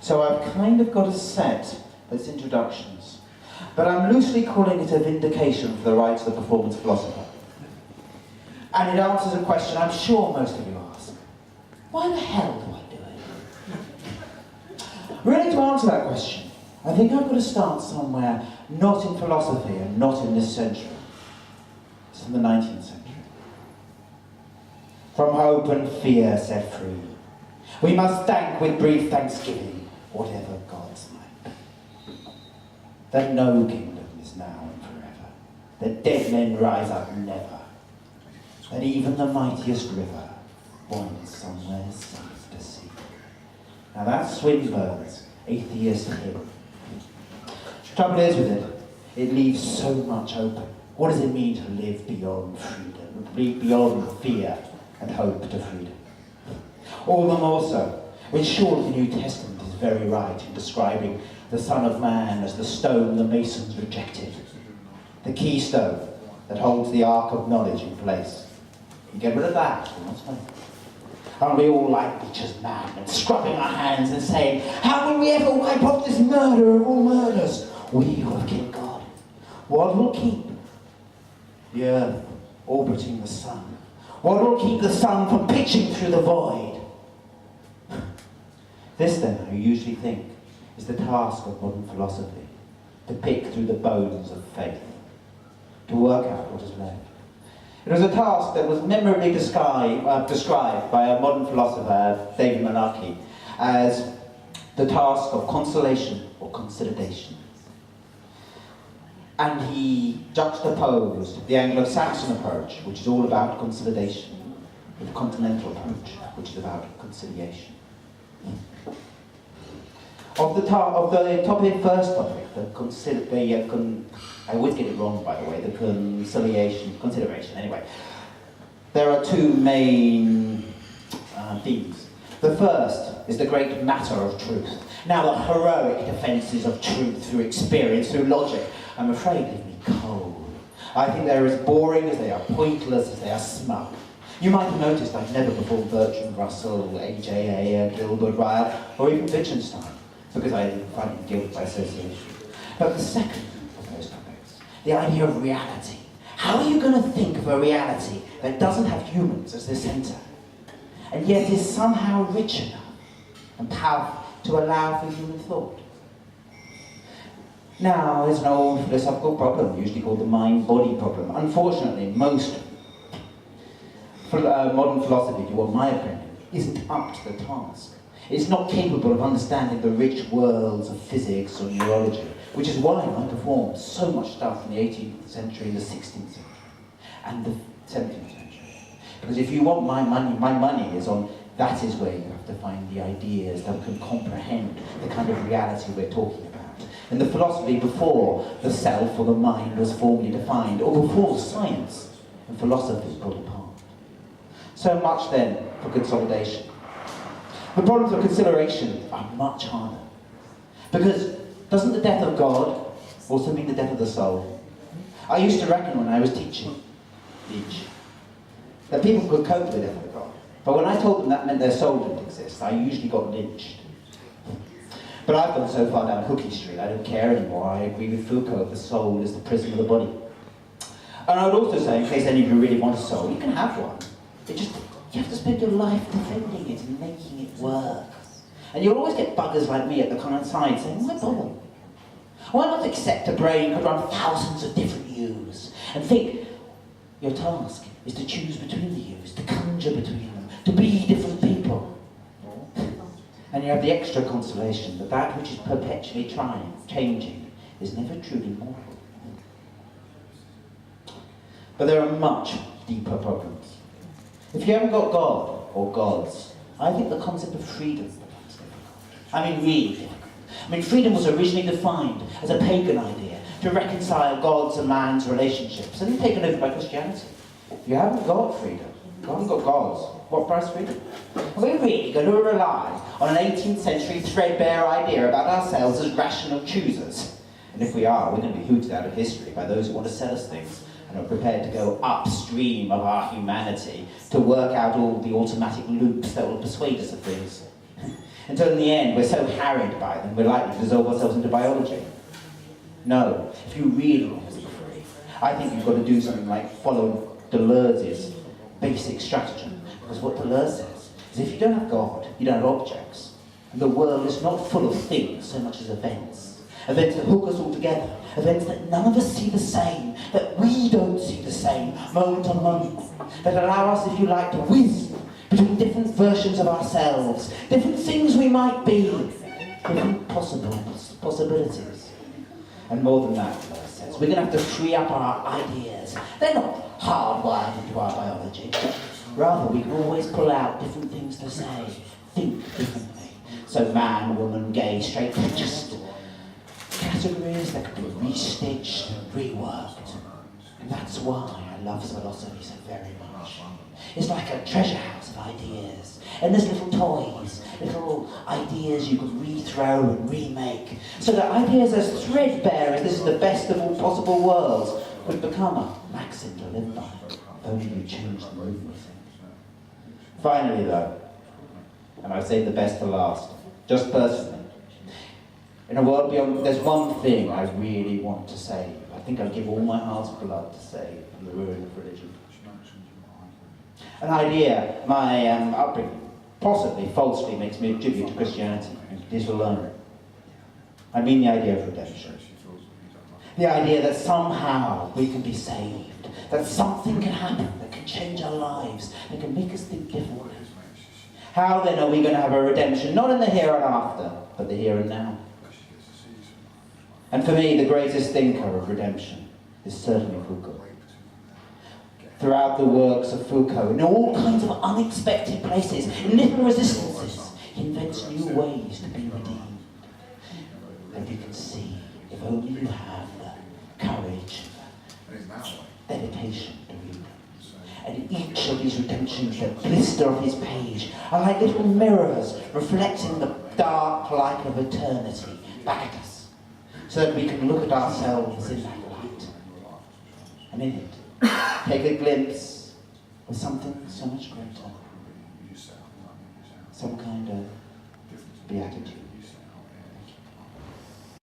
So I've kind of got a set as introductions, but I'm loosely calling it a vindication for the rights of the performance philosopher. And it answers a question I'm sure most of you ask. Why the hell do I do it? Really, to answer that question, I think I've got to start somewhere not in philosophy and not in this century. It's in the 19th century. From hope and fear set free, we must thank with brief thanksgiving whatever God's might. That no kingdom is now and forever, that dead men rise up never, that even the mightiest river winds somewhere safe to sea. Now that's Swinburne's atheist hymn. The trouble is with it, it leaves so much open. What does it mean to live beyond freedom, live beyond fear and hope to freedom? All the more so, when surely the New Testament is very right in describing the Son of Man as the stone the masons rejected, the keystone that holds the ark of knowledge in place. You get rid of that, aren't we all like Nietzsche's man and scrubbing our hands and saying, how will we ever wipe off this murder of all murders? We who have killed God. What will keep the earth orbiting the sun? What will keep the sun from pitching through the void? This then, I usually think, is the task of modern philosophy, to pick through the bones of faith, to work out what is left. It was a task that was memorably described by a modern philosopher, David Menarche, as the task of consolation or consolidation. And he juxtaposed the Anglo-Saxon approach, which is all about consolidation, with the continental approach, which is about conciliation. Of the first topic, I always get it wrong, by the way, the consideration, anyway. There are two main themes. The first is the great matter of truth. Now, the heroic defences of truth through experience, through logic, I'm afraid leave me cold. I think they're as boring as they are pointless, as they are smug. You might have noticed I've never performed Bertrand Russell, A.J.A., Gilbert Ryle, or even Wittgenstein, because I find guilt by association. But the second of those topics, the idea of reality. How are you going to think of a reality that doesn't have humans as the centre, and yet is somehow rich enough and powerful to allow for human thought? Now, there's an old philosophical problem, usually called the mind-body problem. Unfortunately, most modern philosophy, to my opinion, isn't up to the task. It's not capable of understanding the rich worlds of physics or neurology, which is why I performed so much stuff in the 18th century, the 16th century, and the 17th century. Because if you want my money is on, that is where you have to find the ideas that can comprehend the kind of reality we're talking about. And the philosophy before the self or the mind was formally defined, or before science and philosophy pulled apart. So much then for consolidation. The problems of consideration are much harder. Because doesn't the death of God also mean the death of the soul? I used to reckon when I was teaching that people could cope with the death of God. But when I told them that meant their soul didn't exist, I usually got lynched. But I've gone so far down Hookie Street, I don't care anymore. I agree with Foucault, the soul is the prison of the body. And I would also say, in case any of you really want a soul, you can have one. You have to spend your life defending it and making it work. And you'll always get buggers like me at the kind of side saying, why bother? Why not accept a brain could run thousands of different yous and think your task is to choose between the yous, to conjure between them, to be different people. And you have the extra consolation that that which is perpetually changing, is never truly mortal. But there are much deeper problems. If you haven't got God, or gods, I think the concept of freedom becomes difficult. I mean, really difficult. I mean, freedom was originally defined as a pagan idea, to reconcile God's and man's relationships, and it's taken over by Christianity. If you haven't got freedom, you haven't got gods, what price freedom? Are we really going to rely on an 18th century threadbare idea about ourselves as rational choosers? And if we are, we're going to be hooted out of history by those who want to sell us things and are prepared to go upstream of our humanity to work out all the automatic loops that will persuade us of things. Until in the end, we're so harried by them, we're likely to dissolve ourselves into biology. No, if you really want to be free, I think you've got to do something like follow Deleuze's basic stratagem. Because what Deleuze says is if you don't have God, you don't have objects. And the world is not full of things so much as events. Events that hook us all together. Events that none of us see the same, that we don't see the same, moment on moment. That allow us, if you like, to whiz between different versions of ourselves, different things we might be, different possibilities. And more than that, Deleuze says, we're going to have to free up our ideas. They're not hardwired into our biology. Rather, we can always pull out different things to say, think differently. So man, woman, gay, straight, they're just categories that can be restitched and reworked. And that's why I love philosophy so very much. It's like a treasure house of ideas. And there's little toys, little ideas you can rethrow and remake. So that ideas as threadbare as this is the best of all possible worlds would become a maxim to live by. If only you change the movement. Finally though, and I say the best for last, just personally, in a world beyond, there's one thing I really want to say. I think I'd give all my heart's blood to say from the ruin of religion. An idea, my upbringing, possibly falsely makes me attribute to Christianity, and it is alone. I mean the idea of redemption. The idea that somehow we can be saved, that something can happen that can change our lives, that can make us think differently. How then are we going to have a redemption? Not in the here and after, but the here and now. And for me, the greatest thinker of redemption is certainly Foucault. Throughout the works of Foucault, in all kinds of unexpected places, in little resistances, he invents new ways to be redeemed. And you can see, if only you have the courage, dedication to read them. And each of these redemptions that blister off his page are like little mirrors reflecting the dark light of eternity back at us, so that we can look at ourselves in that light. And in it, take a glimpse of something so much greater, some kind of beatitude.